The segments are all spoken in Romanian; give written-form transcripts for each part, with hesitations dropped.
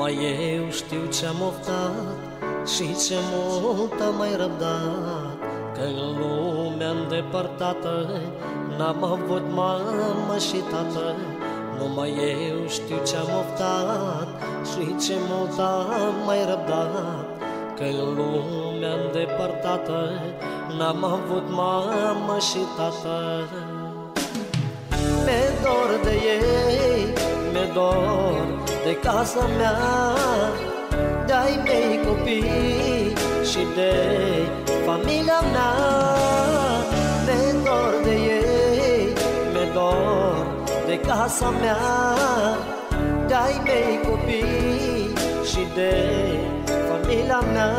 Numai eu știu ce-am oftat și ce mult am mai răbdat, că în lumea îndepărtată n-am avut mamă și tată. Numai eu știu ce-am oftat și ce mult am mai răbdat, că în lumea îndepărtată n-am avut mamă și tată. Mi-e dor de ei, mi-e dor de casa mea, de-ai mei copii și de familia mea. Mi-e dor de ei, mi-e dor de casa mea, de-ai mei copii și de familia mea.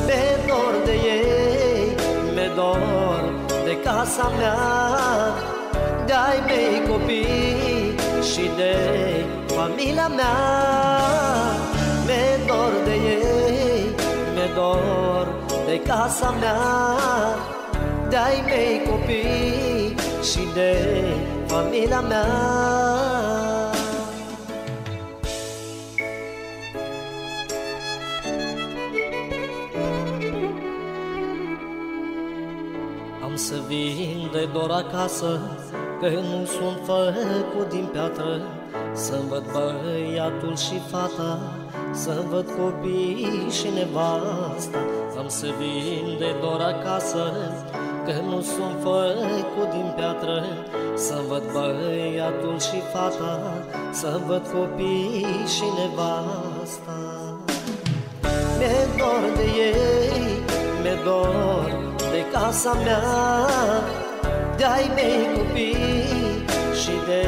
Mi-e dor de ei, mi-e dor de casa mea, de-ai mei copii și de familia mea. Mi-e dor de ei, mi-e dor de casa mea, de-ai mei copii și de familia mea. Am să vin de dor acasă, că nu sunt făcut din piatră, să-mi văd băiatul și fata, să-mi văd copiii și nevasta. Am să vin de dor acasă, că nu sunt făcut din piatră, să-mi văd băiatul și fata, să-mi văd copiii și nevasta. Mi-e dor de ei, mi-e dor de casa mea, de-ai mei copii și de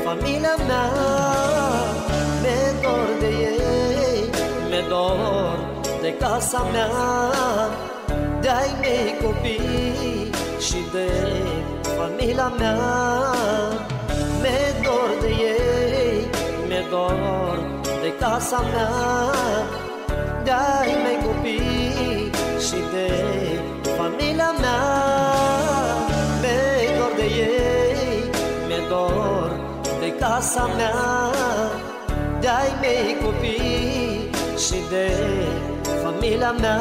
familia mea. Mi-e dor de ei, mi-e dor de casa mea, de-ai mei copii și de familia mea. Mi-e dor de ei, mi-e dor de casa mea, de-ai mei copii și de familia mea. Mi-e dor de ei, mi-e dor de casa mea, de-ai mei copii și de familia mea.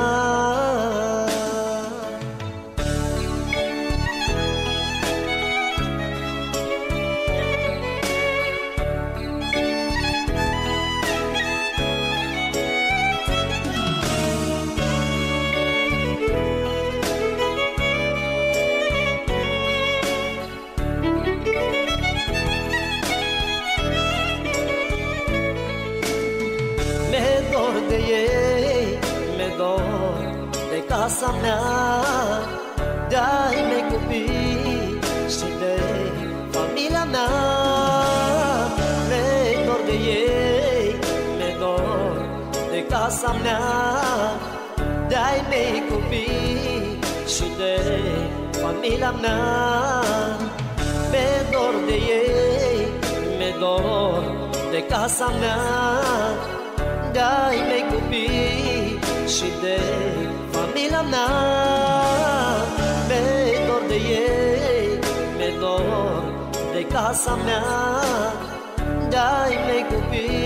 Mi-e dor de ei, mi-e dor de casa mea, de-ai mei copii și de familia mea. Mi-e dor de ei, mi-e dor de casa mea, de-ai mei copii și de familia mea. Mi-e dor de ei, mi-e dor de casa mea, de-ai mei copii și de familia mea. Mi-e dor de ei, mi-e dor de casa mea, de-ai mei copii